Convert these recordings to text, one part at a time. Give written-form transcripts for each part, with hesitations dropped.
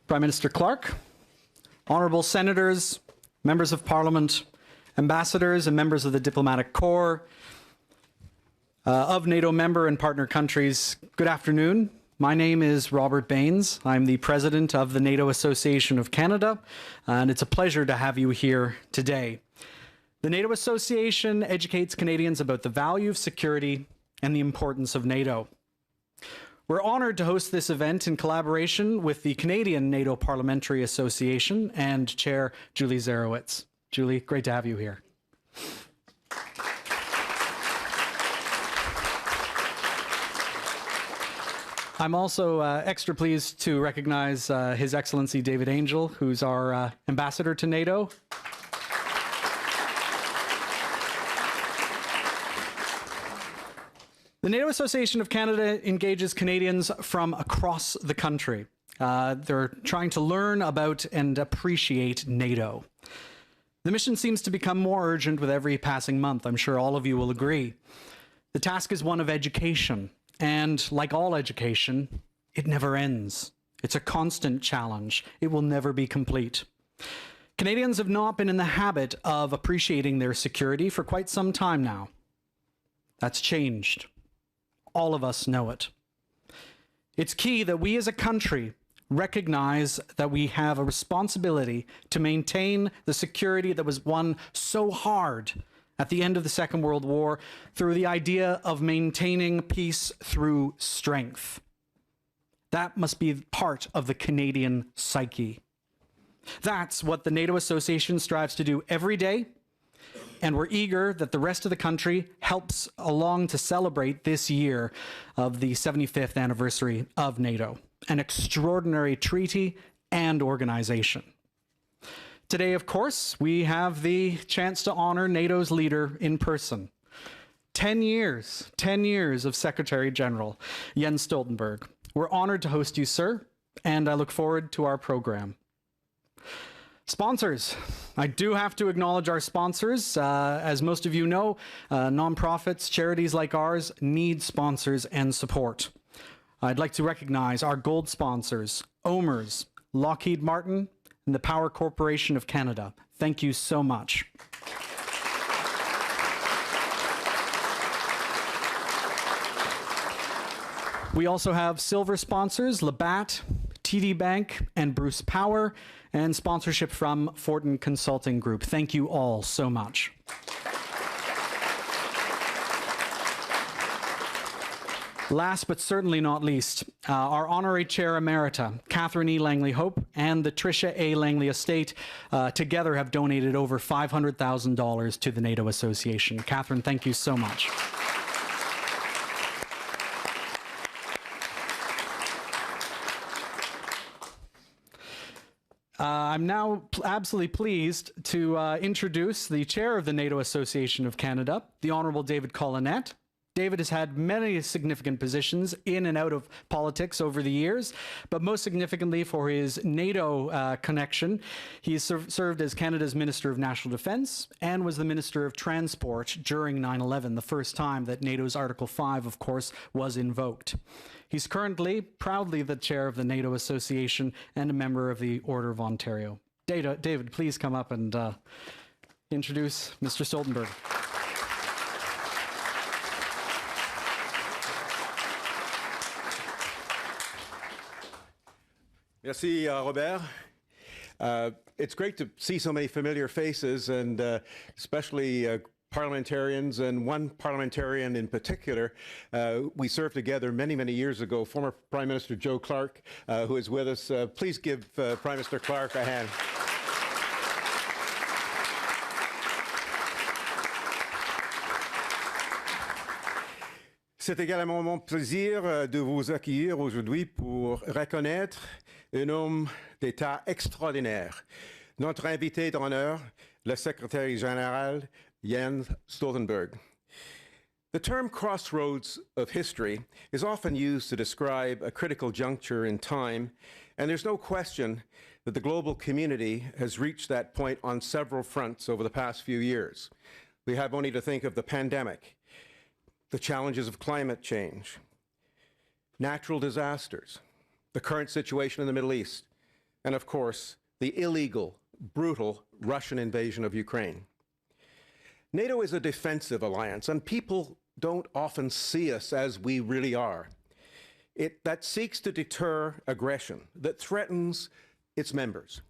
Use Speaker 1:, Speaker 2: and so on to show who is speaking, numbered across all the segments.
Speaker 1: Prime Minister Clark, honourable senators, members of Parliament, ambassadors and members of the diplomatic corps of NATO member and partner countries, good afternoon. My name is Robert Baines. I'm the president of the NATO Association of Canada, and it's a pleasure to have you here today. The NATO Association educates Canadians about the value of security and the importance of NATO. We're honoured to host this event in collaboration with the Canadian NATO Parliamentary Association and Chair Julie Zarowitz. Julie, great to have you here. I'm also extra pleased to recognize His Excellency David Angel, who's our ambassador to NATO. The NATO Association of Canada engages Canadians from across the country. They're trying to learn about and appreciate NATO. The mission seems to become more urgent with every passing month. I'm sure all of you will agree. The task is one of education, and like all education, it never ends. It's a constant challenge. It will never be complete. Canadians have not been in the habit of appreciating their security for quite some time now. That's changed. All of us know it. It's key that we as a country recognize that we have a responsibility to maintain the security that was won so hard at the end of the Second World War through the idea of maintaining peace through strength. That must be part of the Canadian psyche. That's what the NATO Association strives to do every day, and we're eager that the rest of the country helps along to celebrate this year of the 75th anniversary of NATO, an extraordinary treaty and organization. Today, of course, we have the chance to honor NATO's leader in person. 10 years of Secretary General Jens Stoltenberg. We're honored to host you, sir, and I look forward to our program. Sponsors. I do have to acknowledge our sponsors. As most of you know, nonprofits, charities like ours need sponsors and support. I'd like to recognize our gold sponsors, OMERS, Lockheed Martin, and the Power Corporation of Canada. Thank you so much. We also have silver sponsors, Labatt, TD Bank, and Bruce Power, and sponsorship from Fortin Consulting Group. Thank you all so much. Last but certainly not least, our Honorary Chair Emerita, Catherine E. Langley-Hope, and the Tricia A. Langley Estate together have donated over $500,000 to the NATO Association. Catherine, thank you so much. I'm now absolutely pleased to introduce the chair of the NATO Association of Canada, the Honourable David Collinette. David has had many significant positions in and out of politics over the years, but most significantly for his NATO connection, he has served as Canada's Minister of National Defence and was the Minister of Transport during 9/11, the first time that NATO's Article 5, of course, was invoked. He's currently proudly the chair of the NATO Association and a member of the Order of Ontario. David, please come up and introduce Mr. Stoltenberg.
Speaker 2: Merci, Robert. It's great to see so many familiar faces, and especially parliamentarians, and one parliamentarian in particular. We served together many, many years ago, former Prime Minister Joe Clark, who is with us. Please give Prime Minister Clark a hand. C'est également mon plaisir de vous accueillir aujourd'hui pour reconnaître un homme d'État extraordinaire, notre invité d'honneur, le secrétaire général Jens Stoltenberg. The term crossroads of history is often used to describe a critical juncture in time, and there's no question that the global community has reached that point on several fronts over the past few years. We have only to think of the pandemic, the challenges of climate change, natural disasters, the current situation in the Middle East, and of course, the illegal, brutal Russian invasion of Ukraine. NATO is a defensive alliance, and people don't often see us as we really are. That seeks to deter aggression, that threatens its members.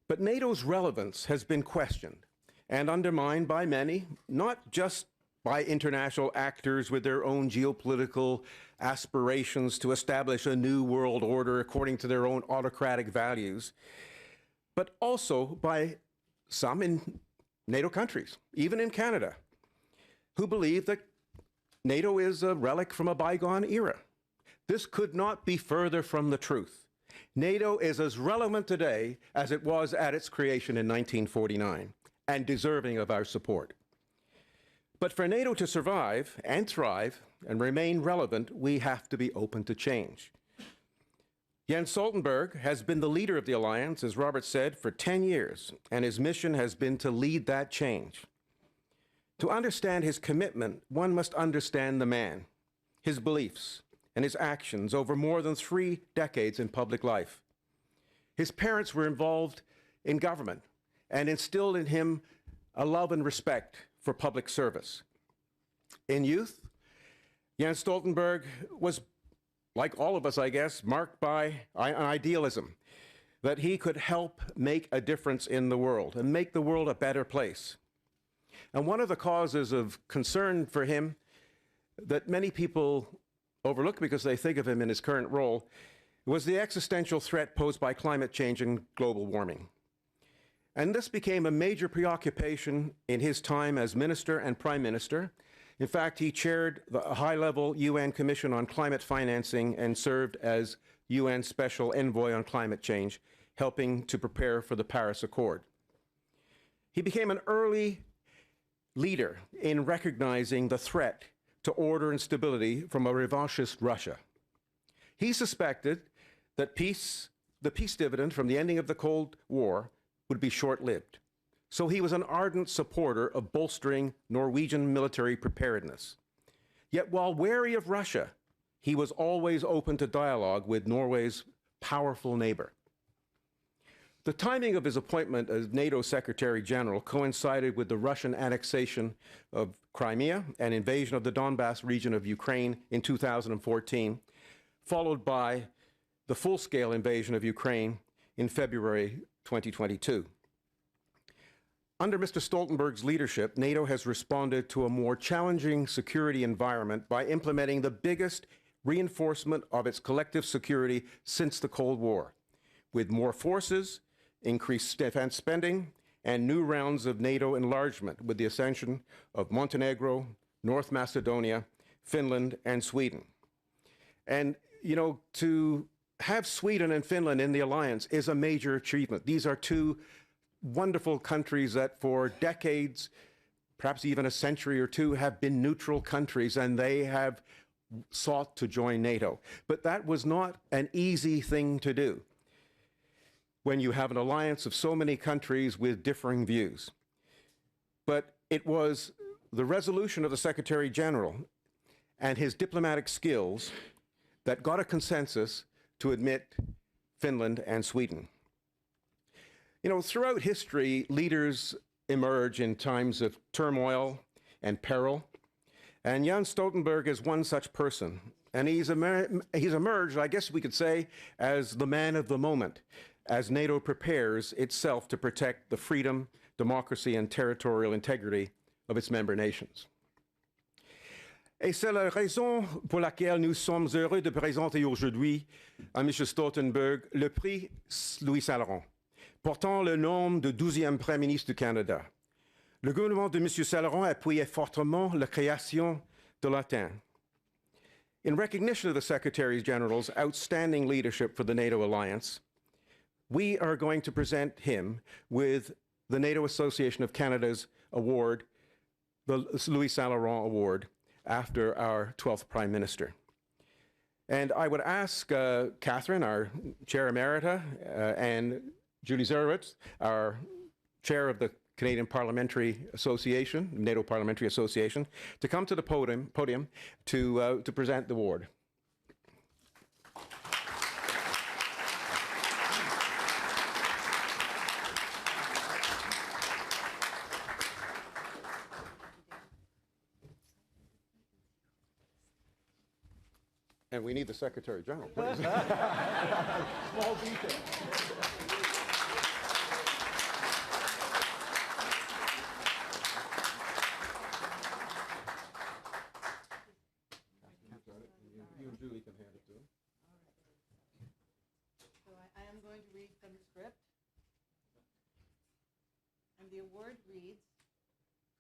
Speaker 2: But NATO's relevance has been questioned and undermined by many, not just by international actors with their own geopolitical aspirations to establish a new world order according to their own autocratic values, but also by some in NATO countries, even in Canada, who believe that NATO is a relic from a bygone era. This could not be further from the truth. NATO is as relevant today as it was at its creation in 1949, and deserving of our support. But for NATO to survive and thrive and remain relevant, we have to be open to change. Jens Stoltenberg has been the leader of the alliance, as Robert said, for 10 years, and his mission has been to lead that change. To understand his commitment, one must understand the man, his beliefs, and his actions over more than 3 decades in public life. His parents were involved in government and instilled in him a love and respect for public service. In youth, Jens Stoltenberg was, like all of us, I guess, marked by an idealism that he could help make a difference in the world and make the world a better place. And one of the causes of concern for him that many people overlook because they think of him in his current role was the existential threat posed by climate change and global warming. And this became a major preoccupation in his time as minister and prime minister. In fact, he chaired the high-level UN Commission on Climate Financing and served as UN Special Envoy on Climate Change, helping to prepare for the Paris Accord. He became an early leader in recognizing the threat to order and stability from a revanchist Russia. He suspected that the peace dividend from the ending of the Cold War would be short-lived. So he was an ardent supporter of bolstering Norwegian military preparedness. Yet while wary of Russia, he was always open to dialogue with Norway's powerful neighbor. The timing of his appointment as NATO Secretary General coincided with the Russian annexation of Crimea and invasion of the Donbass region of Ukraine in 2014, followed by the full-scale invasion of Ukraine in February 2022. Under Mr. Stoltenberg's leadership, NATO has responded to a more challenging security environment by implementing the biggest reinforcement of its collective security since the Cold War, with more forces, increased defense spending, and new rounds of NATO enlargement with the accession of Montenegro, North Macedonia, Finland, and Sweden. And, you know, to have Sweden and Finland in the alliance is a major achievement. These are two wonderful countries that for decades, perhaps even a century or two, have been neutral countries, and they have sought to join NATO. But that was not an easy thing to do when you have an alliance of so many countries with differing views. But it was the resolution of the Secretary General and his diplomatic skills that got a consensus to admit Finland and Sweden. You know, throughout history, leaders emerge in times of turmoil and peril, and Jens Stoltenberg is one such person. And he's emerged, I guess we could say, as the man of the moment, as NATO prepares itself to protect the freedom, democracy, and territorial integrity of its member nations. Et c'est la raison pour laquelle nous sommes heureux de présenter aujourd'hui à M. Stoltenberg le prix Louis Laurent, portant le nom de 12e Premier ministre du Canada. Le gouvernement de M. Laurent appuyait fortement la création de l'OTAN. In recognition of the Secretary General's outstanding leadership for the NATO alliance, we are going to present him with the NATO Association of Canada's award, the Louis Laurent Award, after our 12th Prime Minister. And I would ask Catherine, our Chair Emerita, and Julie Zurwitz, our Chair of the Canadian Parliamentary Association, NATO Parliamentary Association, to come to the podium to present the award. And we need the Secretary General, please. Small detail. You and Julie can hand it to him.
Speaker 3: So I am going to read from the script. And the award reads,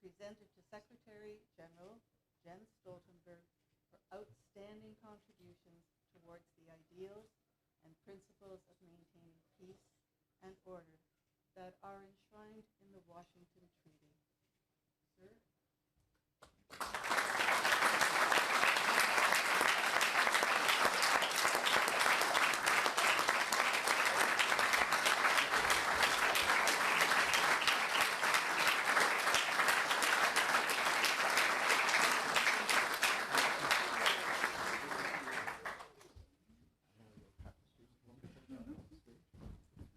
Speaker 3: presented to Secretary General Jens Stoltenberg for outstanding contributions towards the ideals and principles of maintaining peace and order that are enshrined in the Washington Treaty. Sir?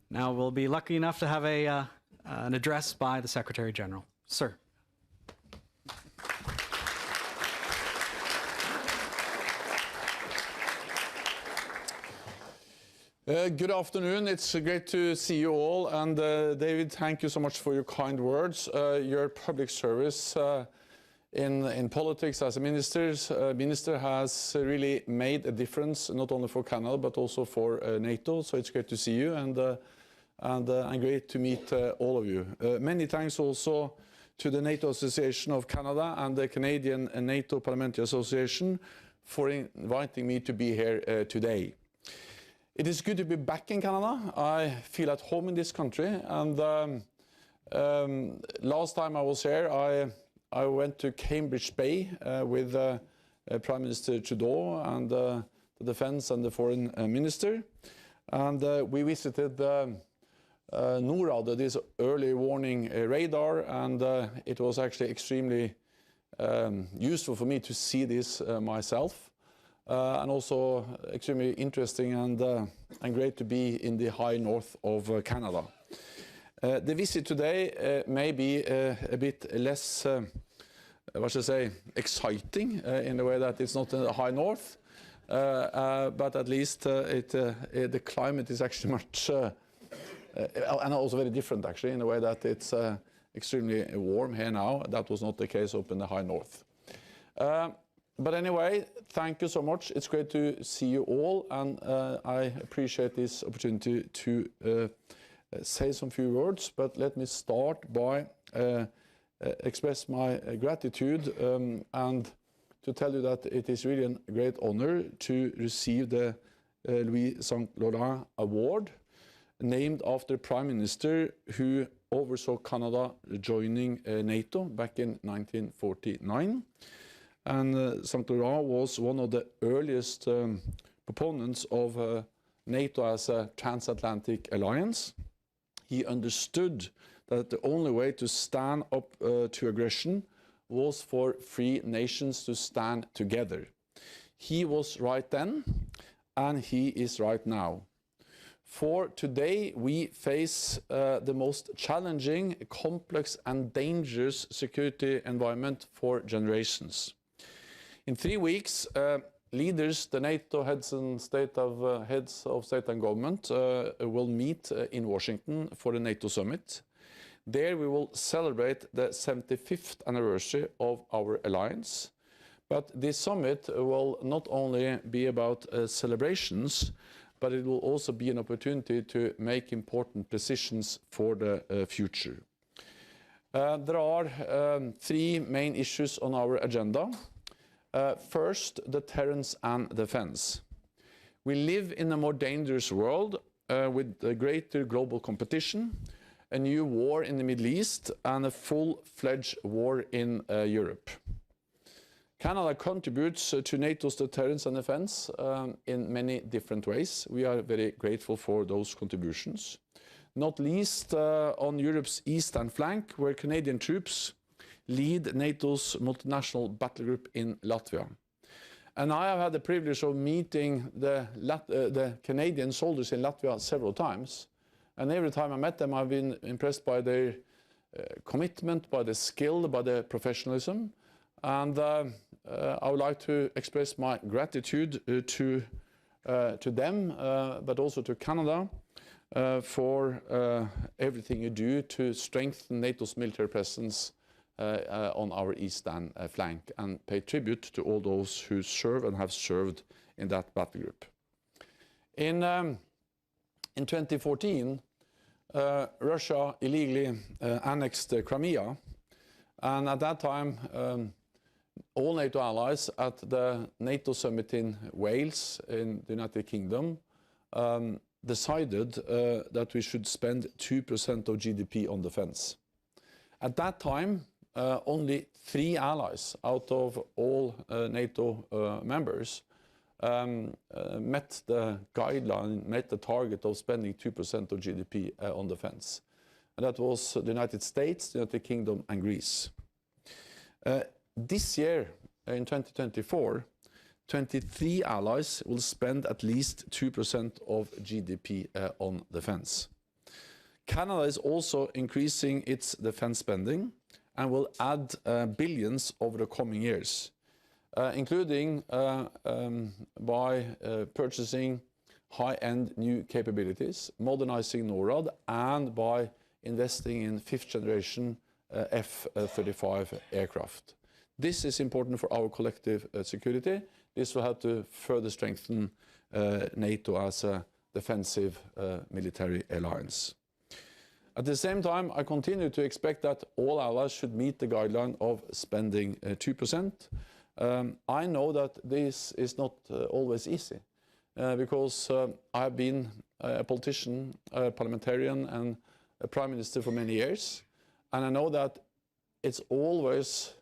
Speaker 1: Now we'll be lucky enough to have an address by the Secretary General. Sir.
Speaker 4: Good afternoon. It's great to see you all. And David, thank you so much for your kind words. Your public service in politics as a minister has really made a difference, not only for Canada, but also for NATO. So it's great to see you and great to meet all of you. Many thanks also to the NATO Association of Canada and the Canadian NATO Parliamentary Association for inviting me to be here today. It is good to be back in Canada. I feel at home in this country. And last time I was here, I went to Cambridge Bay with Prime Minister Trudeau and the Defence and the Foreign Minister. And we visited NORAD, this early warning radar, and it was actually extremely useful for me to see this myself. And also extremely interesting and great to be in the high north of Canada. The visit today may be a bit less, what should I say, exciting in the way that it's not in the high north, but at least the climate is actually much, and also very different actually in the way that it's extremely warm here now. That was not the case up in the high north. But anyway, thank you so much. It's great to see you all, and I appreciate this opportunity to say some few words. But let me start by express my gratitude and to tell you that it is really a great honor to receive the Louis St. Laurent Award, named after Prime Minister who oversaw Canada joining NATO back in 1949. And St. Laurent was one of the earliest proponents of NATO as a transatlantic alliance. He understood that the only way to stand up to aggression was for free nations to stand together. He was right then, and he is right now. For today, we face the most challenging, complex, and dangerous security environment for generations. In 3 weeks, leaders, the NATO heads of state and government, will meet in Washington for the NATO summit. There we will celebrate the 75th anniversary of our alliance. But this summit will not only be about celebrations, but it will also be an opportunity to make important decisions for the future. There are 3 main issues on our agenda. First, deterrence and defense. We live in a more dangerous world with a greater global competition, a new war in the Middle East, and a full-fledged war in Europe. Canada contributes to NATO's deterrence and defense in many different ways. We are very grateful for those contributions, not least on Europe's eastern flank, where Canadian troops lead NATO's multinational battle group in Latvia. And I have had the privilege of meeting the Canadian soldiers in Latvia several times. And every time I met them, I've been impressed by their commitment, by their skill, by their professionalism. And I would like to express my gratitude to them, but also to Canada, for everything you do to strengthen NATO's military presence on our eastern flank, and pay tribute to all those who serve and have served in that battle group. In 2014, Russia illegally annexed Crimea, and at that time all NATO allies at the NATO summit in Wales in the United Kingdom decided that we should spend 2% of GDP on defense. At that time, only 3 allies out of all NATO members met the guideline, met the target of spending 2% of GDP on defense. And that was the United States, the United Kingdom, and Greece. This year, in 2024, 23 allies will spend at least 2% of GDP on defense. Canada is also increasing its defense spending and will add billions over the coming years, including by purchasing high-end new capabilities, modernizing NORAD, and by investing in 5th generation F-35 aircraft. This is important for our collective security. This will help to further strengthen NATO as a defensive military alliance. At the same time, I continue to expect that all allies should meet the guideline of spending 2%. I know that this is not always easy, because I've been a politician, a parliamentarian, and a prime minister for many years, and I know that it's always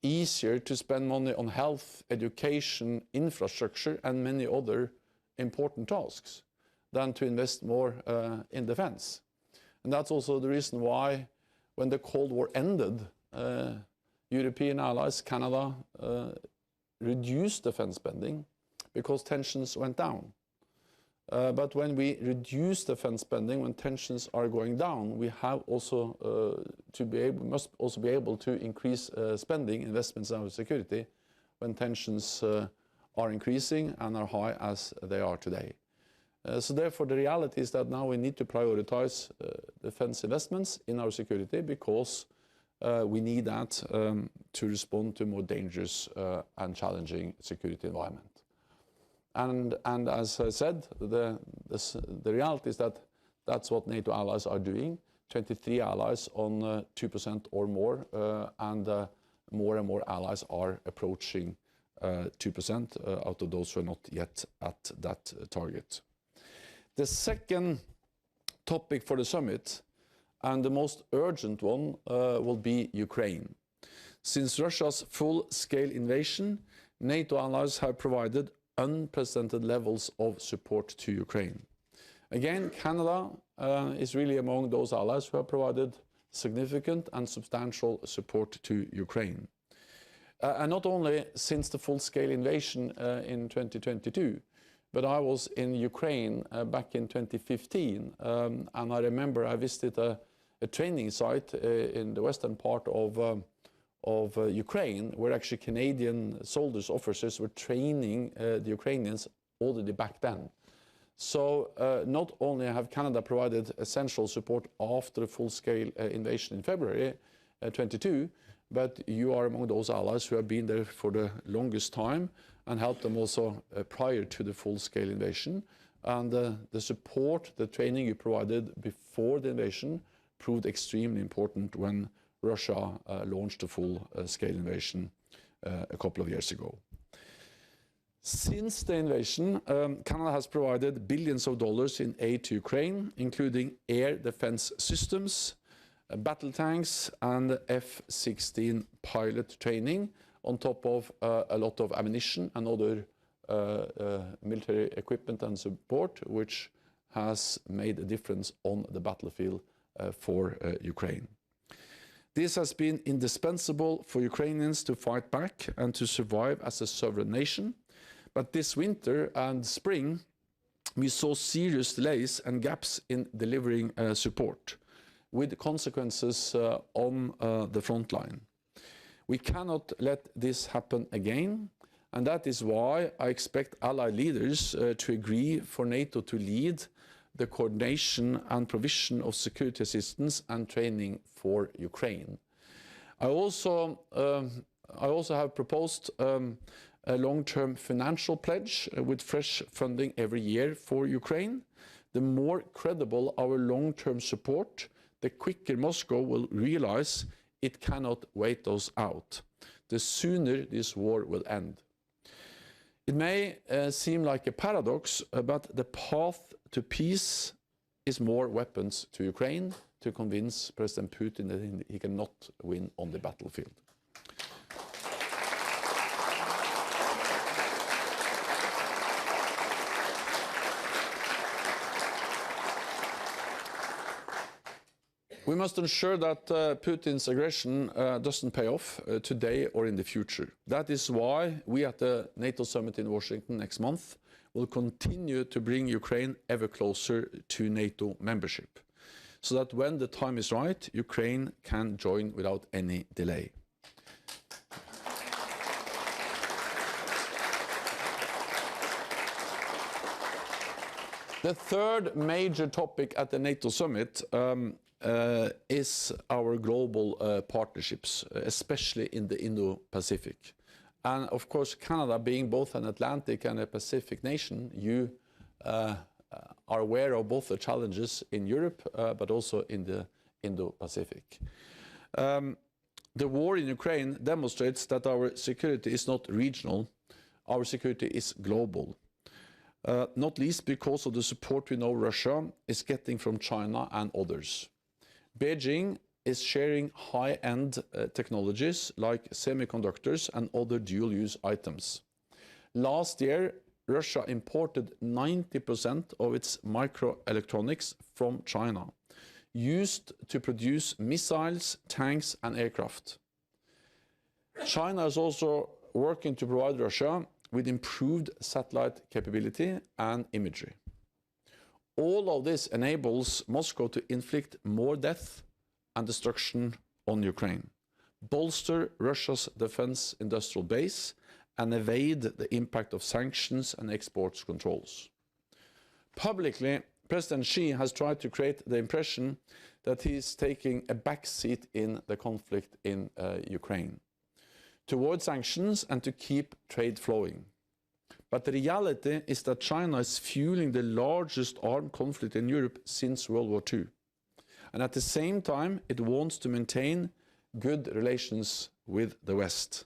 Speaker 4: easier to spend money on health, education, infrastructure, and many other important tasks than to invest more in defense. And that's also the reason why, when the Cold War ended, European allies, Canada, reduced defense spending because tensions went down. But when we reduce defense spending, when tensions are going down, we have also must also be able to increase spending, investments in our security, when tensions are increasing and are high as they are today. So therefore, the reality is that now we need to prioritize defense investments in our security, because we need that to respond to a more dangerous and challenging security environment. And as I said, the reality is that that's what NATO allies are doing. 23 allies on 2% or more, and more allies are approaching 2% out of those who are not yet at that target. The second topic for the summit, and the most urgent one, will be Ukraine. Since Russia's full-scale invasion, NATO allies have provided unprecedented levels of support to Ukraine. Again, Canada is really among those allies who have provided significant and substantial support to Ukraine. And not only since the full-scale invasion in 2022, but I was in Ukraine back in 2015, and I remember I visited a training site in the western part of Ukraine, where actually Canadian soldiers, officers, were training the Ukrainians already back then. So not only have Canada provided essential support after the full-scale invasion in February 22, but you are among those allies who have been there for the longest time and helped them also prior to the full-scale invasion. And the support, the training you provided before the invasion proved extremely important when Russia launched a full-scale invasion a couple of years ago. Since the invasion, Canada has provided billions of dollars in aid to Ukraine, including air defense systems, battle tanks, and F-16 pilot training, on top of a lot of ammunition and other military equipment and support, which has made a difference on the battlefield for Ukraine. This has been indispensable for Ukrainians to fight back and to survive as a sovereign nation. But this winter and spring, we saw serious delays and gaps in delivering support, with consequences on the front line. We cannot let this happen again, and that is why I expect allied leaders to agree for NATO to lead the coordination and provision of security assistance and training for Ukraine. I also have proposed a long-term financial pledge with fresh funding every year for Ukraine. The more credible our long-term support, the quicker Moscow will realize it cannot wait us out. The sooner this war will end. It may seem like a paradox, but the path to peace is more weapons to Ukraine to convince President Putin that he cannot win on the battlefield. We must ensure that Putin's aggression doesn't pay off today or in the future. That is why we at the NATO summit in Washington next month will continue to bring Ukraine ever closer to NATO membership, so that when the time is right, Ukraine can join without any delay. The third major topic at the NATO summit is our global partnerships, especially in the Indo-Pacific. And of course, Canada, being both an Atlantic and a Pacific nation, you are aware of both the challenges in Europe, but also in the Indo-Pacific. The war in Ukraine demonstrates that our security is not regional, our security is global. Not least because of the support we know Russia is getting from China and others. Beijing is sharing high-end technologies like semiconductors and other dual-use items. Last year, Russia imported 90% of its microelectronics from China, used to produce missiles, tanks, and aircraft. China is also working to provide Russia with improved satellite capability and imagery. All of this enables Moscow to inflict more death and destruction on Ukraine, bolster Russia's defense industrial base, and evade the impact of sanctions and exports controls. Publicly, President Xi has tried to create the impression that he is taking a backseat in the conflict in Ukraine, toward sanctions and to keep trade flowing. But the reality is that China is fueling the largest armed conflict in Europe since World War II. And at the same time, it wants to maintain good relations with the West.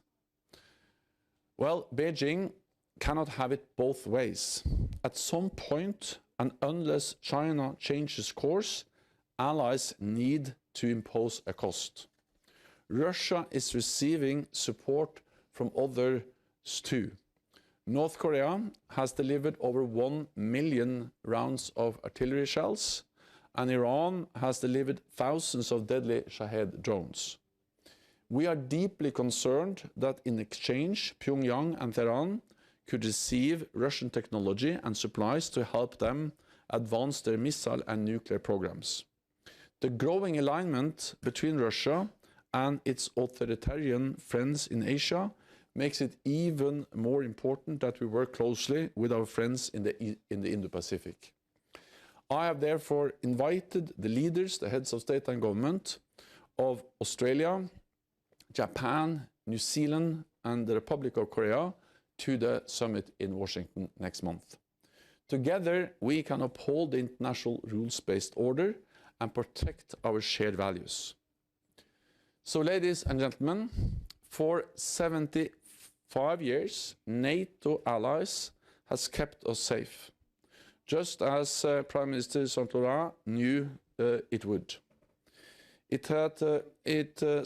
Speaker 4: Well, Beijing cannot have it both ways. At some point, and unless China changes course, allies need to impose a cost. Russia is receiving support from others too. North Korea has delivered over 1 million rounds of artillery shells, and Iran has delivered thousands of deadly Shahed drones. We are deeply concerned that in exchange, Pyongyang and Tehran could receive Russian technology and supplies to help them advance their missile and nuclear programs. The growing alignment between Russia and its authoritarian friends in Asia makes it even more important that we work closely with our friends in the Indo-Pacific. I have therefore invited the leaders, the heads of state and government of Australia, Japan, New Zealand, and the Republic of Korea to the summit in Washington next month. Together, we can uphold the international rules-based order and protect our shared values. So, ladies and gentlemen, for 75 years, NATO allies has kept us safe, just as Prime Minister Laurent knew it would. It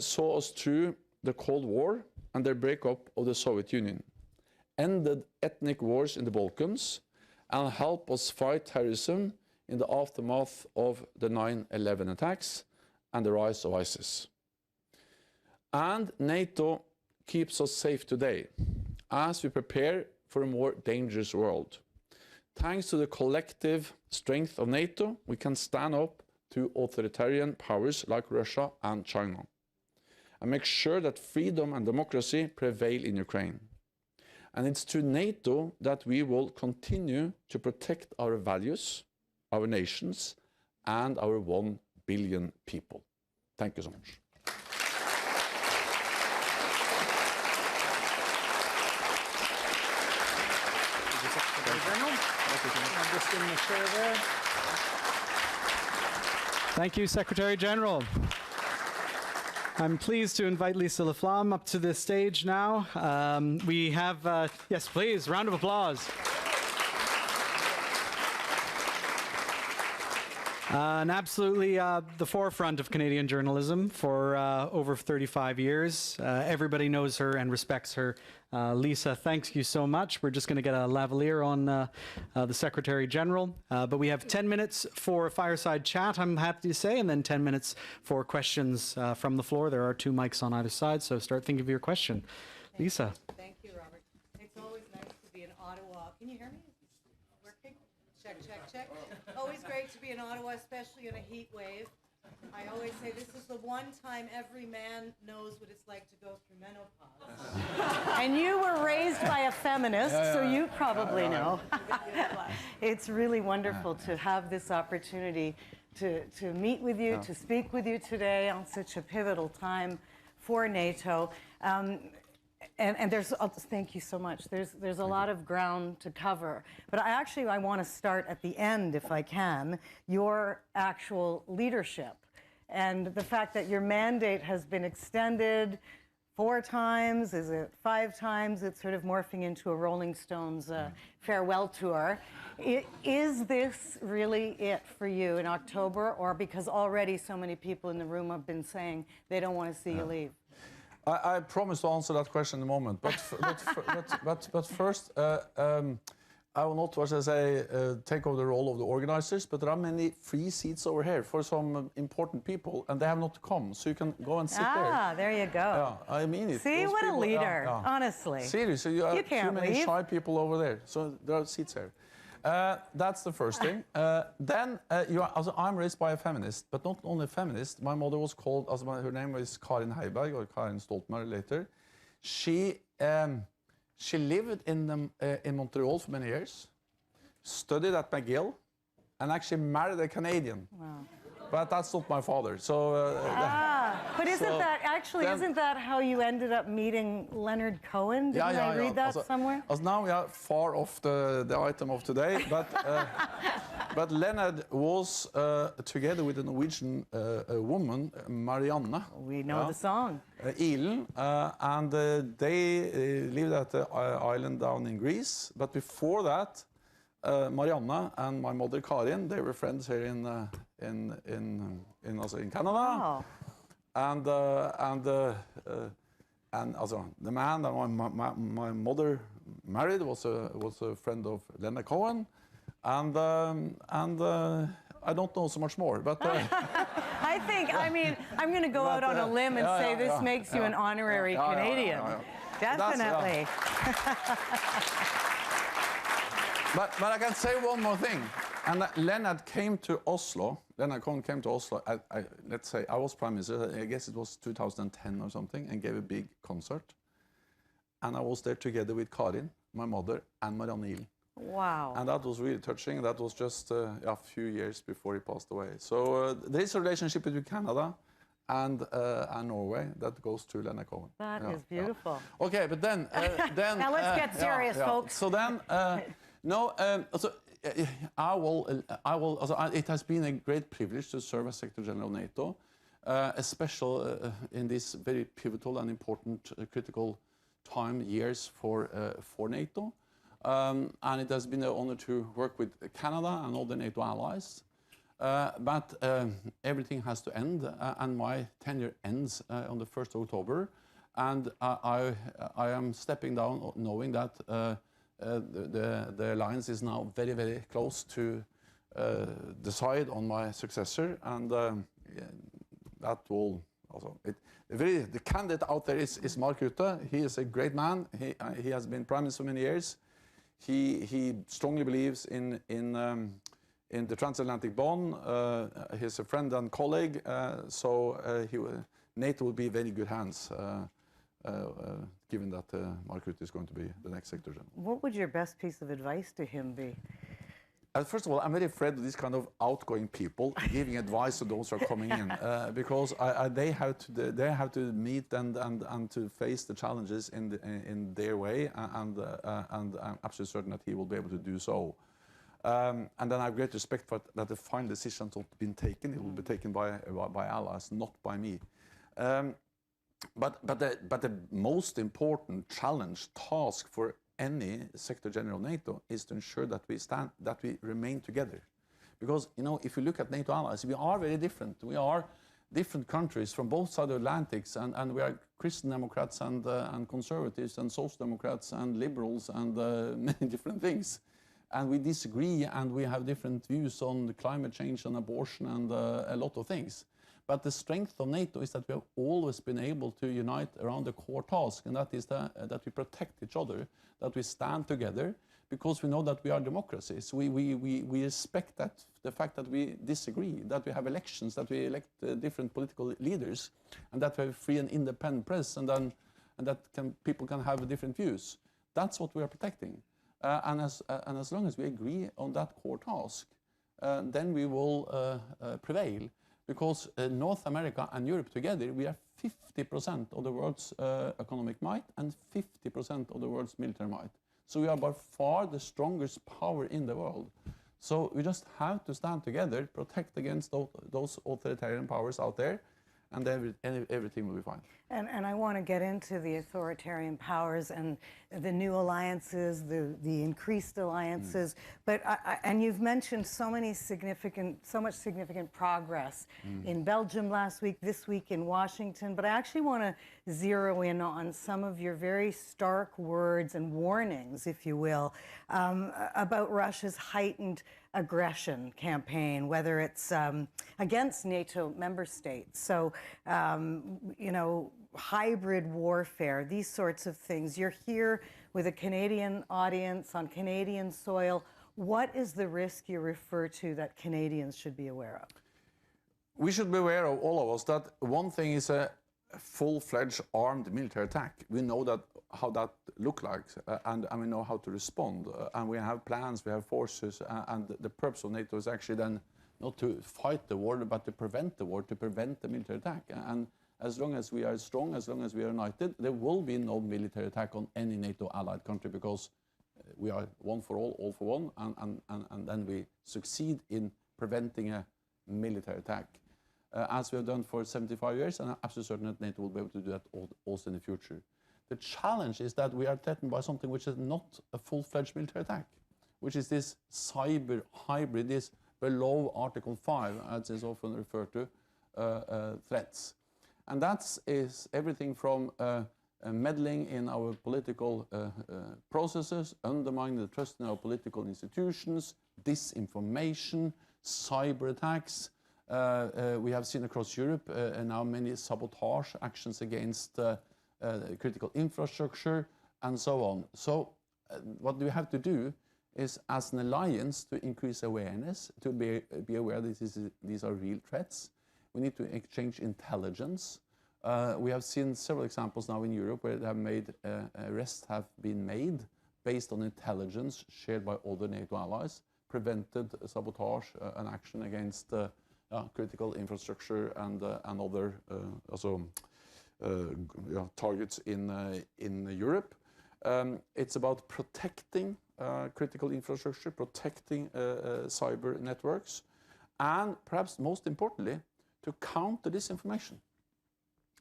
Speaker 4: saw us through the Cold War and the breakup of the Soviet Union, ended ethnic wars in the Balkans, and helped us fight terrorism in the aftermath of the 9/11 attacks and the rise of ISIS. And NATO keeps us safe today as we prepare for a more dangerous world. Thanks to the collective strength of NATO, we can stand up to authoritarian powers like Russia and China. and make sure that freedom and democracy prevail in Ukraine. And it's through NATO that we will continue to protect our values, our nations, and our 1 billion people. Thank you so much.
Speaker 1: Thank you, Secretary General. I'm pleased to invite Lisa LaFlamme up to the stage now. We have, yes, please, round of applause. And absolutely the forefront of Canadian journalism for over 35 years. Everybody knows her and respects her. Lisa, thank you so much. We're just going to get a lavalier on the Secretary General. But we have 10 minutes for a fireside chat, I'm happy to say, and then 10 minutes for questions from the floor. There are 2 mics on either side, so start thinking of your question. Lisa.
Speaker 3: Thank you, Robert. It's always nice to be in Ottawa. Can you hear me? Working? Check, check, check. Always great to be in Ottawa, especially in a heat wave. I always say this is the one time every man knows what it's like to go through menopause. And you were raised by a feminist, so you probably know. It's really wonderful to have this opportunity to meet with you, to speak with you today on such a pivotal time for NATO. And there's, thank you so much. There's a lot of ground to cover. But I want to start at the end, if I can, your actual leadership. And the fact that your mandate has been extended 4 times, is it 5 times? It's sort of morphing into a Rolling Stones farewell tour. Is this really it for you in October? Or because already so many people in the room have been saying they don't want to see you leave?
Speaker 4: I promise to answer that question in a moment, but first, I will not, what I say, take over the role of the organizers, but there are many free seats over here for some important people, and they have not come, so you can go and sit there.
Speaker 3: Ah, there you go.
Speaker 4: Yeah, I mean it.
Speaker 3: See,
Speaker 4: Those
Speaker 3: what
Speaker 4: people,
Speaker 3: a leader, honestly.
Speaker 4: Seriously, you have
Speaker 3: can't
Speaker 4: too many
Speaker 3: leave.
Speaker 4: shy people over there, so there are seats here. That's the first thing. Then, I'm raised by a feminist, but not only a feminist. My mother was called, her name was Karin Heiberg, or Karin Stoltenberg later. She lived in Montreal for many years, studied at McGill, and actually married a Canadian.
Speaker 3: Wow.
Speaker 4: But that's not my father. So.
Speaker 3: But isn't that how you ended up meeting Leonard Cohen? Didn't I read that somewhere?
Speaker 4: As now we are far off the item of today, but Leonard was together with a Norwegian woman, Marianne.
Speaker 3: We know the song.
Speaker 4: Ilen, and they lived at the island down in Greece. But before that, Marianne and my mother Karin, they were friends here in Canada.
Speaker 3: Oh.
Speaker 4: And the man that my mother married was a friend of Leonard Cohen, and I don't know so much more, but.
Speaker 3: I think, I'm going to go out on a limb and say this makes you an honorary Canadian. Definitely.
Speaker 4: But I can say one more thing. And Leonard came to Oslo. Leonard Cohen came to Oslo. Let's say I was Prime Minister. I guess it was 2010 or something, and gave a big concert. And I was there together with Karin, my mother, and Marianne Ilen.
Speaker 3: Wow.
Speaker 4: And that was really touching. That was just a few years before he passed away. So there is a relationship between Canada and Norway that goes to Leonard Cohen.
Speaker 3: That is beautiful.
Speaker 4: Yeah. Okay, but then
Speaker 3: now let's get serious, folks.
Speaker 4: So then, I will. It has been a great privilege to serve as Secretary General of NATO, especially in this very pivotal and important, critical years for NATO. And it has been an honor to work with Canada and all the NATO allies. But everything has to end, and my tenure ends on the 1st of October. And I am stepping down knowing that the alliance is now very, very close to decide on my successor. And that will also... the candidate out there is Mark Rutte. He is a great man. He has been Prime Minister for many years. He strongly believes in the transatlantic bond. He's a friend and colleague. NATO will be in very good hands, given that Mark Rutte is going to be the next Secretary General.
Speaker 3: What would your best piece of advice to him be?
Speaker 4: First of all, I'm very afraid of these kind of outgoing people giving advice to those who are coming in, because they have to meet and to face the challenges in their way, and I'm absolutely certain that he will be able to do so. And then I have great respect for that the final decision has not been taken. It will be taken by allies, not by me. But the most important challenge, task for any Secretary General of NATO is to ensure that we remain together. Because, you know, if you look at NATO allies, we are very different. We are different countries from both sides of the Atlantic, and we are Christian Democrats and conservatives and social democrats and liberals and many different things. And we disagree, and we have different views on the climate change and abortion and a lot of things. But the strength of NATO is that we have always been able to unite around the core task, and that is that we protect each other, that we stand together, because we know that we are democracies. We respect that, the fact that we disagree, that we have elections, that we elect different political leaders, and that we have free and independent press, and that people can have different views. That's what we are protecting. And as long as we agree on that core task, then we will prevail. Because North America and Europe together, we are 50% of the world's economic might and 50% of the world's military might. So we are by far the strongest power in the world. So we just have to stand together, protect against those authoritarian powers out there, and then everything will be fine.
Speaker 3: And I want to get into the authoritarian powers and the new alliances, the increased alliances. But and you've mentioned so much significant progress in Belgium last week, this week in Washington. But I actually want to zero in on some of your very stark words and warnings, if you will, about Russia's heightened aggression campaign, whether it's against NATO member states. So, you know, hybrid warfare, these sorts of things. You're here with a Canadian audience on Canadian soil. What is the risk you refer to that Canadians should be aware of?
Speaker 4: We should be aware of, all of us, that one thing is a full-fledged armed military attack. We know that how that looks like, and we know how to respond. And we have plans, we have forces, and the purpose of NATO is actually then not to fight the war, but to prevent the war, to prevent the military attack. And as long as we are strong, as long as we are united, there will be no military attack on any NATO allied country, because we are one for all for one, and then we succeed in preventing a military attack. As we have done for 75 years, and I'm absolutely certain that NATO will be able to do that also in the future. The challenge is that we are threatened by something which is not a full-fledged military attack, which is this cyber hybrid, this below Article 5, as is often referred to, threats. And that is everything from meddling in our political processes, undermining the trust in our political institutions, disinformation, cyber attacks. We have seen across Europe now many sabotage actions against critical infrastructure and so on. So what we have to do is, as an alliance, to increase awareness, to be aware that these are real threats. We need to exchange intelligence. We have seen several examples now in Europe where they have made arrests have been made based on intelligence shared by other NATO allies, prevented sabotage and action against critical infrastructure and other targets in Europe. It's about protecting critical infrastructure, protecting cyber networks, and perhaps most importantly, to counter disinformation.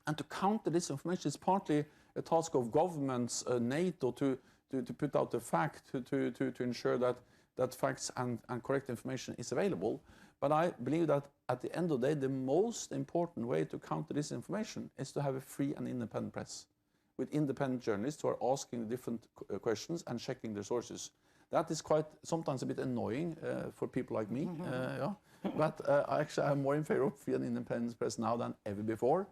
Speaker 4: And to counter disinformation is partly a task of governments, NATO, to put out the fact, to ensure that facts and correct information is available. But I believe that at the end of the day, the most important way to counter disinformation is to have a free and independent press, with independent journalists who are asking different questions and checking their sources. That is quite sometimes a bit annoying for people like me. But actually, I'm more in favor of free and independent press now than ever before,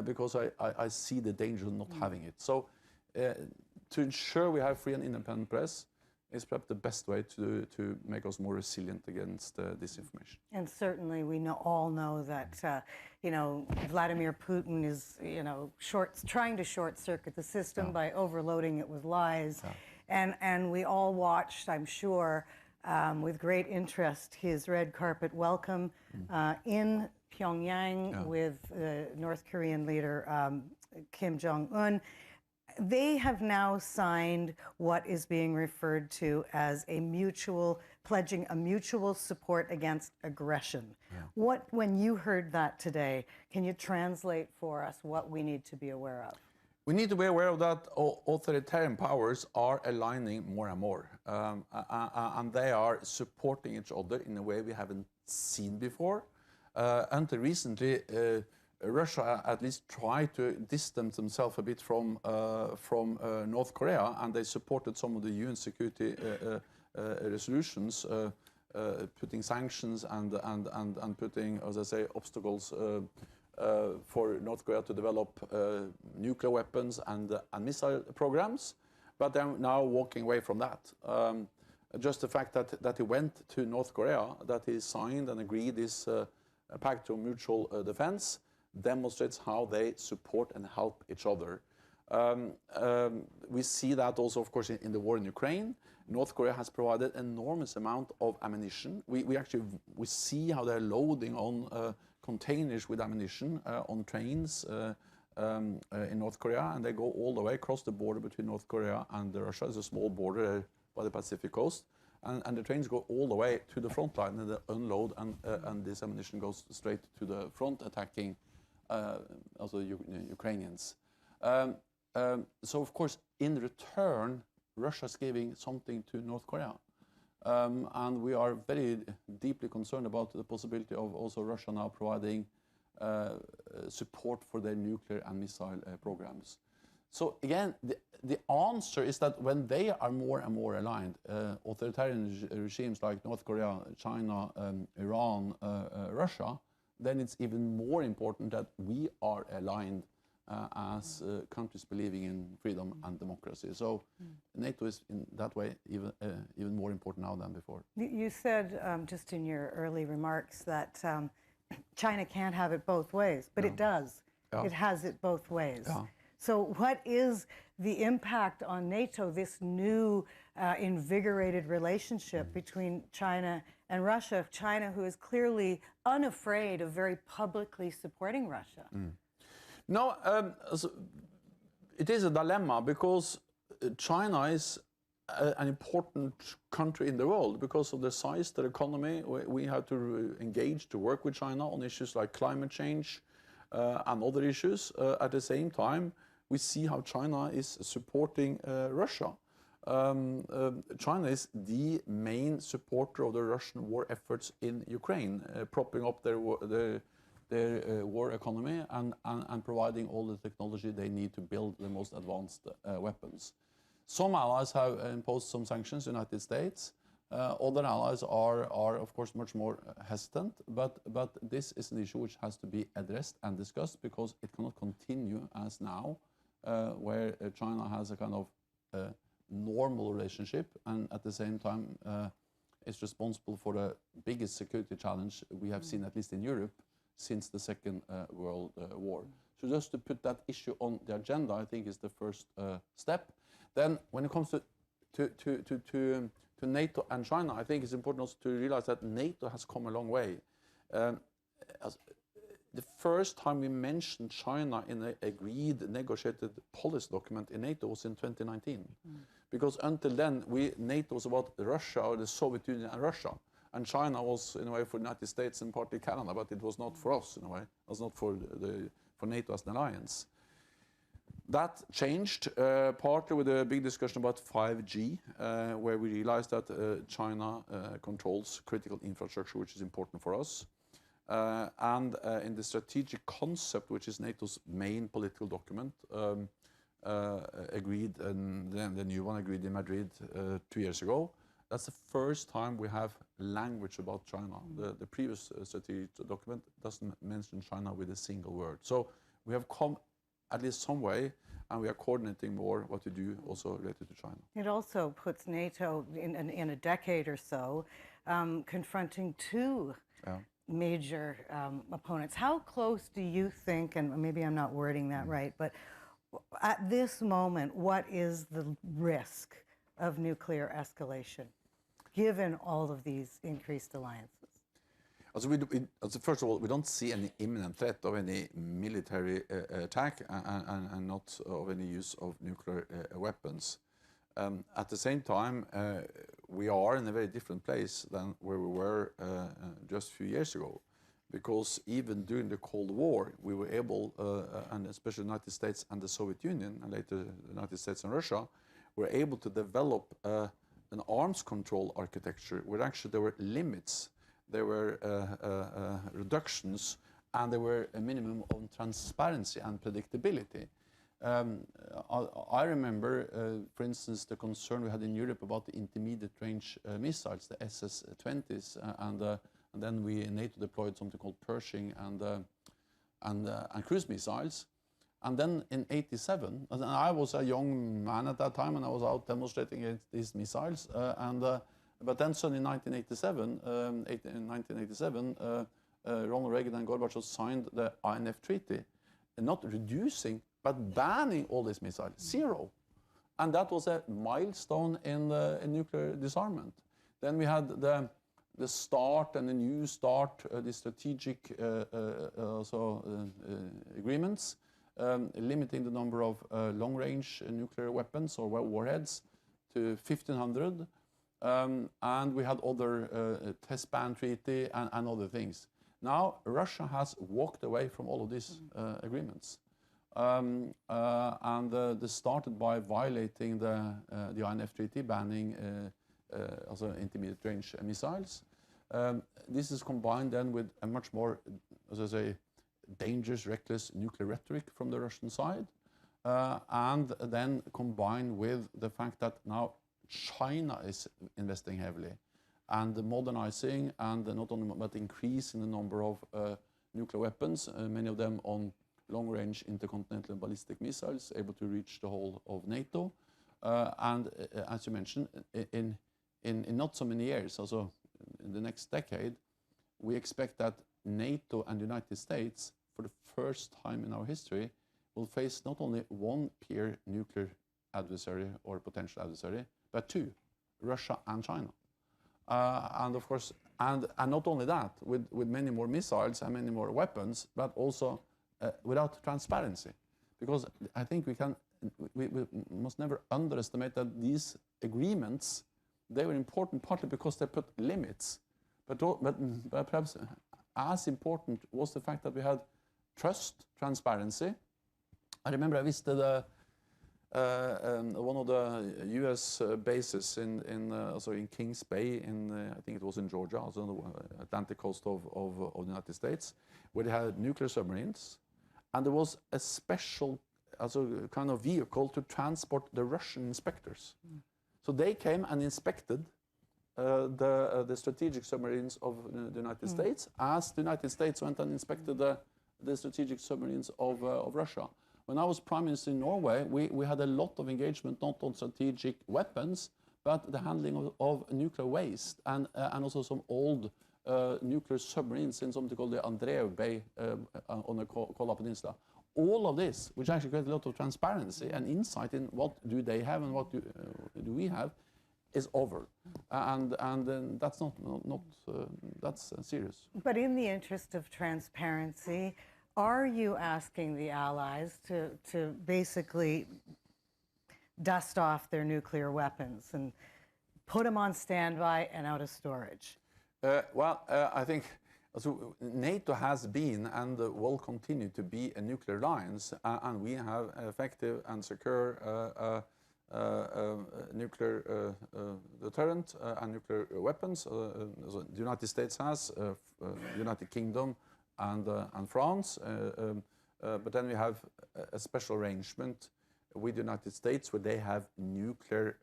Speaker 4: because I see the danger of not having it. So to ensure we have free and independent press, is perhaps the best way to make us more resilient against disinformation.
Speaker 5: And certainly we all know that, Vladimir Putin is, trying to short-circuit the system by overloading it with lies. And we all watched, I'm sure, with great interest, his red carpet welcome in Pyongyang with North Korean leader Kim Jong-un. They have now signed what is being referred to as pledging a mutual support against aggression. When you heard that today, can you translate for us what we need to be aware of?
Speaker 4: We need to be aware of that authoritarian powers are aligning more and more. And they are supporting each other in a way we haven't seen before. Until recently, Russia at least tried to distance themselves a bit from North Korea, and they supported some of the UN security resolutions, putting sanctions and putting, as I say, obstacles for North Korea to develop nuclear weapons and missile programs. But they're now walking away from that. Just the fact that he went to North Korea, that he signed and agreed this pact of mutual defense, demonstrates how they support and help each other. We see that also, of course, in the war in Ukraine. North Korea has provided enormous amount of ammunition. We see how they're loading on containers with ammunition on trains in North Korea, and they go all the way across the border between North Korea and Russia. It's a small border by the Pacific coast. And the trains go all the way to the front line, and they unload, and this ammunition goes straight to the front, attacking also Ukrainians. So, of course, in return, Russia is giving something to North Korea. And we are very deeply concerned about the possibility of also Russia now providing support for their nuclear and missile programs. So again, the answer is that when they are more and more aligned, authoritarian regimes like North Korea, China, Iran, Russia, then it's even more important that we are aligned as countries believing in freedom and democracy. So NATO is in that way even more important now than before.
Speaker 5: You said just in your early remarks that China can't have it both ways, but it does. It has it both ways. So what is the impact on NATO, this new invigorated relationship between China and Russia? China, who is clearly unafraid of very publicly supporting Russia.
Speaker 4: No, it is a dilemma because China is an important country in the world because of the size, their economy. We have to engage to work with China on issues like climate change and other issues. At the same time, we see how China is supporting Russia. China is the main supporter of the Russian war efforts in Ukraine, propping up their war economy and providing all the technology they need to build the most advanced weapons. Some allies have imposed some sanctions, United States. Other allies are of course much more hesitant, but this is an issue which has to be addressed and discussed because it cannot continue as now, where China has a kind of normal relationship and at the same time is responsible for the biggest security challenge we have seen, at least in Europe, since the Second World War. So just to put that issue on the agenda, I think is the first step. Then when it comes to NATO and China, I think it's important also to realize that NATO has come a long way. The first time we mentioned China in an agreed, negotiated policy document in NATO was in 2019. Because until then, NATO was about Russia or the Soviet Union and Russia. And China was, in a way, for the United States and partly Canada, but it was not for us, in a way. It was not for NATO as an alliance. That changed partly with a big discussion about 5G, where we realized that China controls critical infrastructure, which is important for us. And in the strategic concept, which is NATO's main political document, agreed, and then the new one agreed in Madrid 2 years ago. That's the first time we have language about China. The previous strategic document doesn't mention China with a single word. So we have come at least some way, and we are coordinating more what we do also related to China.
Speaker 5: It also puts NATO in a decade or so confronting two major opponents. How close do you think, and maybe I'm not wording that right, but at this moment, what is the risk of nuclear escalation, given all of these increased alliances?
Speaker 4: First of all, we don't see any imminent threat of any military attack and not of any use of nuclear weapons. At the same time, we are in a very different place than where we were just a few years ago, because even during the Cold War, we were able, and especially the United States and the Soviet Union, and later the United States and Russia, were able to develop an arms control architecture where actually there were limits, there were reductions, and there were a minimum of transparency and predictability. I remember, for instance, the concern we had in Europe about the intermediate range missiles, the SS-20s, and then we in NATO deployed something called Pershing and cruise missiles. And then in '87, and I was a young man at that time, and I was out demonstrating against these missiles. But then suddenly in 1987, Ronald Reagan and Gorbachev signed the INF Treaty, not reducing, but banning all these missiles, zero. And that was a milestone in nuclear disarmament. Then we had the START and the New START, the strategic agreements, limiting the number of long-range nuclear weapons or warheads to 1,500. And we had other test ban treaty and other things. Now, Russia has walked away from all of these agreements. They started by violating the INF Treaty, banning also intermediate range missiles. This is combined then with a much more, as I say, dangerous, reckless nuclear rhetoric from the Russian side, and then combined with the fact that now China is investing heavily and modernizing, and not only but increasing the number of nuclear weapons, many of them on long-range intercontinental ballistic missiles, able to reach the whole of NATO. And as you mentioned, in not so many years, also in the next decade, we expect that NATO and the United States, for the first time in our history, will face not only one peer nuclear adversary or potential adversary, but two, Russia and China. And of course, and not only that, with many more missiles and many more weapons, but also without transparency. Because I think we must never underestimate that these agreements, they were important partly because they put limits, but perhaps as important was the fact that we had trust, transparency. I remember I visited one of the U.S. bases in Kings Bay, I think it was in Georgia, also on the Atlantic coast of the United States, where they had nuclear submarines, and there was a special kind of vehicle to transport the Russian inspectors. So they came and inspected the strategic submarines of the United States, as the United States went and inspected the strategic submarines of Russia. When I was Prime Minister in Norway, we had a lot of engagement, not on strategic weapons, but the handling of nuclear waste, and also some old nuclear submarines in something called the Andreev Bay on the Kola Peninsula. All of this, which actually created a lot of transparency and insight in what do they have and what do we have, is over. And that's that's serious.
Speaker 5: But in the interest of transparency, are you asking the Allies to basically dust off their nuclear weapons and put them on standby and out of storage?
Speaker 4: I think NATO has been and will continue to be a nuclear alliance, and we have effective and secure nuclear deterrent and nuclear weapons. The United States has, United Kingdom and France, but then we have a special arrangement with the United States where they have nuclear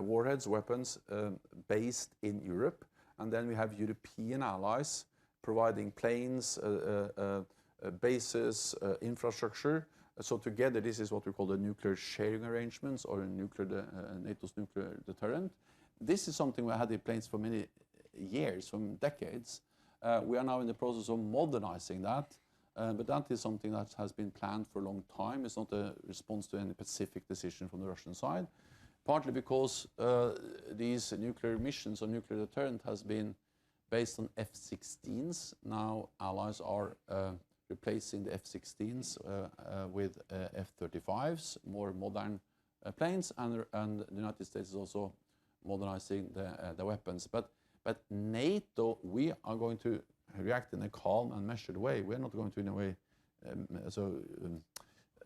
Speaker 4: warheads, weapons based in Europe, and then we have European allies providing planes, bases, infrastructure. So together, this is what we call the nuclear sharing arrangements or NATO's nuclear deterrent. This is something we had in place for many years, from decades. We are now in the process of modernizing that, but that is something that has been planned for a long time. It's not a response to any specific decision from the Russian side, partly because these nuclear missions or nuclear deterrent has been based on F-16s. Now allies are replacing the F-16s with F-35s, more modern planes, and the United States is also modernizing the weapons. But NATO, we are going to react in a calm and measured way. We're not going to, in a way,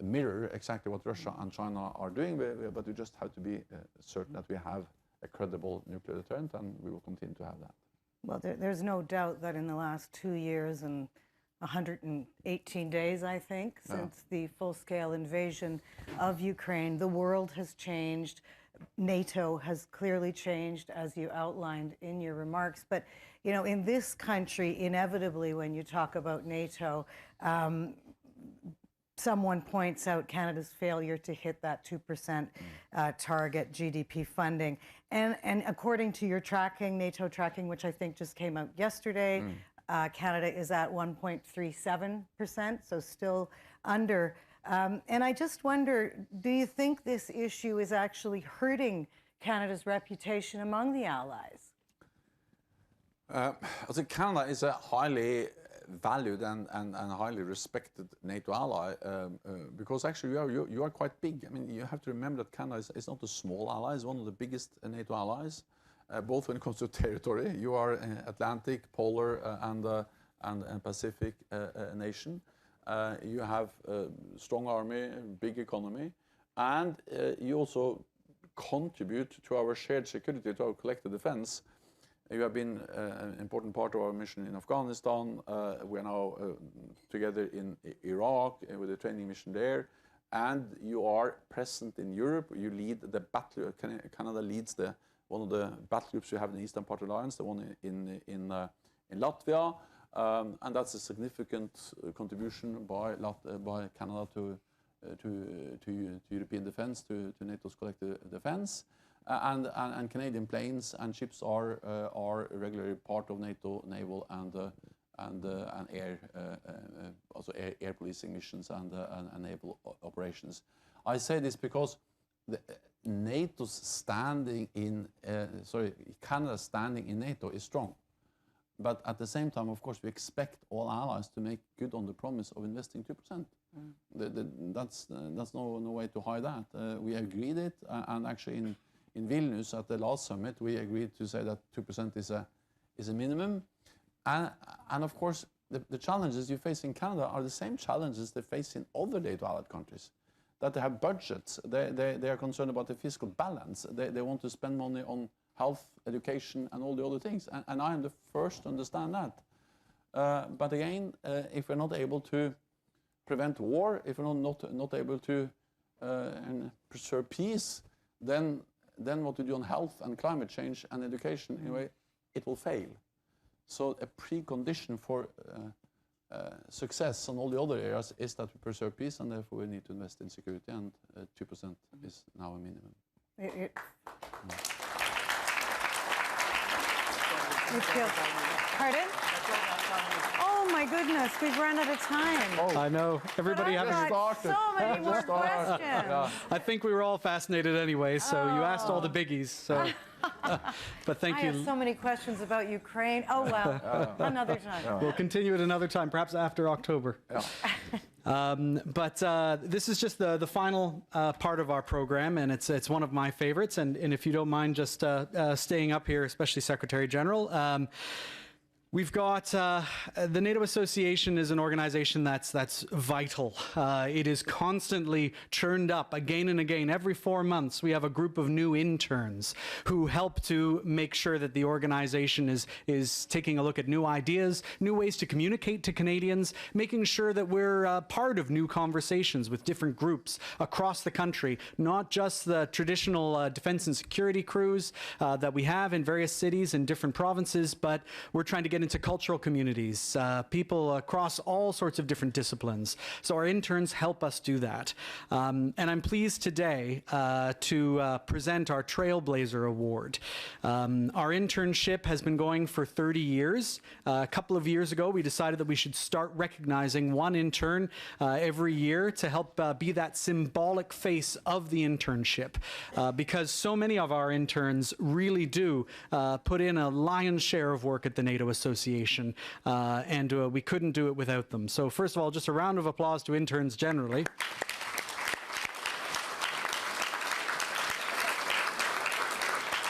Speaker 4: mirror exactly what Russia and China are doing, but we just have to be certain that we have a credible nuclear deterrent, and we will continue to have that.
Speaker 5: Well, there's no doubt that in the last 2 years and 118 days, I think, since the full-scale invasion of Ukraine, the world has changed. NATO has clearly changed, as you outlined in your remarks. But, you know, in this country, inevitably, when you talk about NATO, someone points out Canada's failure to hit that 2% target GDP funding. And according to your tracking, NATO tracking, which I think just came out yesterday, Canada is at 1.37%, so still under. And I just wonder, do you think this issue is actually hurting Canada's reputation among the allies?
Speaker 4: I think Canada is a highly valued and highly respected NATO ally because actually you are quite big. I mean, you have to remember that Canada is not a small ally; it's one of the biggest NATO allies, both when it comes to territory. You are an Atlantic, polar, and Pacific nation. You have a strong army, big economy, and you also contribute to our shared security, to our collective defense. You have been an important part of our mission in Afghanistan. We are now together in Iraq with a training mission there. And you are present in Europe. You lead the battle. Canada leads one of the battle groups we have in the eastern part of the alliance, the one in Latvia. And that's a significant contribution by Canada to European defense, to NATO's collective defense. And Canadian planes and ships are regularly part of NATO naval and air also air policing missions and naval operations. I say this because NATO's standing in Canada's standing in NATO is strong, but at the same time, of course, we expect all allies to make good on the promise of investing 2%. That's no way to hide that. We agreed it, and actually in Vilnius at the last summit, we agreed to say that 2% is a minimum. And of course, the challenges you face in Canada are the same challenges they face in other NATO allied countries. That they have budgets, they are concerned about the fiscal balance, they want to spend money on health, education, and all the other things. And I am the first to understand that. But again, if we're not able to prevent war, if we're not able to preserve peace, then what we do on health and climate change and education, in a way, it will fail. So a precondition for success on all the other areas is that we preserve peace, and therefore we need to invest in security, and 2% is now a minimum.
Speaker 5: Pardon? Oh my goodness, we've run out of time.
Speaker 1: Oh. I know. Everybody
Speaker 5: But I've got so many more questions.
Speaker 4: Yeah.
Speaker 1: I think we were all fascinated anyway, so you asked all the biggies. So, but thank
Speaker 5: I
Speaker 1: you.
Speaker 5: have so many questions about Ukraine. Oh well, another time.
Speaker 1: We'll continue at another time, perhaps after October. But this is just the final part of our program, and it's one of my favorites. And if you don't mind just staying up here, especially Secretary General, we've got the NATO Association is an organization that's vital. It is constantly churned up again and again. Every 4 months, we have a group of new interns who help to make sure that the organization is taking a look at new ideas, new ways to communicate to Canadians, making sure that we're part of new conversations with different groups across the country, not just the traditional defense and security crews that we have in various cities and different provinces, but we're trying to get into cultural communities, people across all sorts of different disciplines. So our interns help us do that. And I'm pleased today to present our Trailblazer Award. Our internship has been going for 30 years. A couple of years ago, we decided that we should start recognizing one intern every year to help be that symbolic face of the internship, because so many of our interns really do put in a lion's share of work at the NATO Association, and we couldn't do it without them. So first of all, just a round of applause to interns generally.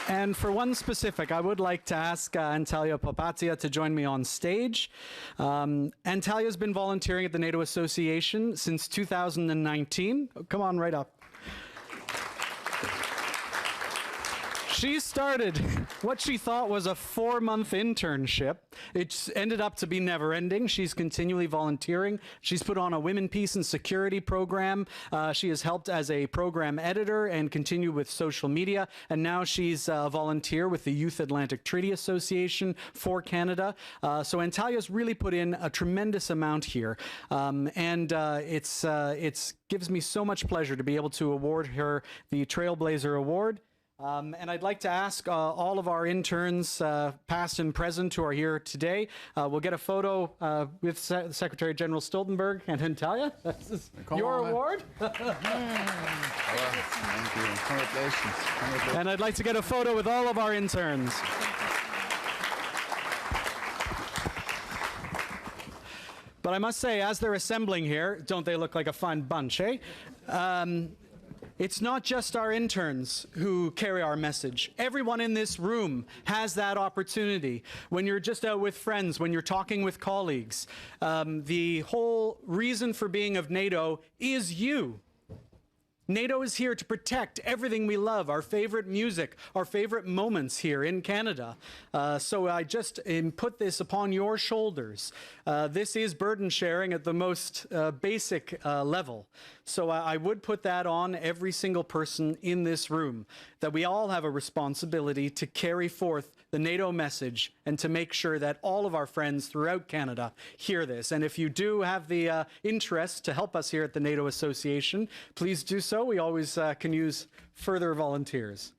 Speaker 1: And for one specific, I would like to ask Antalya Papatia to join me on stage. Antalya's been volunteering at the NATO Association since 2019. Oh, come on right up. She started what she thought was a 4-month internship. It ended up to be never-ending. She's continually volunteering. She's put on a Women, Peace and Security program. She has helped as a program editor and continued with social media. And now she's a volunteer with the Youth Atlantic Treaty Association for Canada. So Antalya's really put in a tremendous amount here. It gives me so much pleasure to be able to award her the Trailblazer Award. And I'd like to ask all of our interns, past and present, who are here today. We'll get a photo with Secretary General Stoltenberg and Antalya. This is your award.
Speaker 6: Thank you. Congratulations.
Speaker 1: And I'd like to get a photo with all of our interns. But I must say, as they're assembling here, don't they look like a fun bunch, eh? It's not just our interns who carry our message. Everyone in this room has that opportunity. When you're just out with friends, when you're talking with colleagues, the whole reason for being of NATO is you. NATO is here to protect everything we love, our favorite music, our favorite moments here in Canada. So I just put this upon your shoulders. This is burden sharing at the most basic level. So I would put that on every single person in this room, that we all have a responsibility to carry forth the NATO message and to make sure that all of our friends throughout Canada hear this. And if you do have the interest to help us here at the NATO Association, please do so. We always can use further volunteers.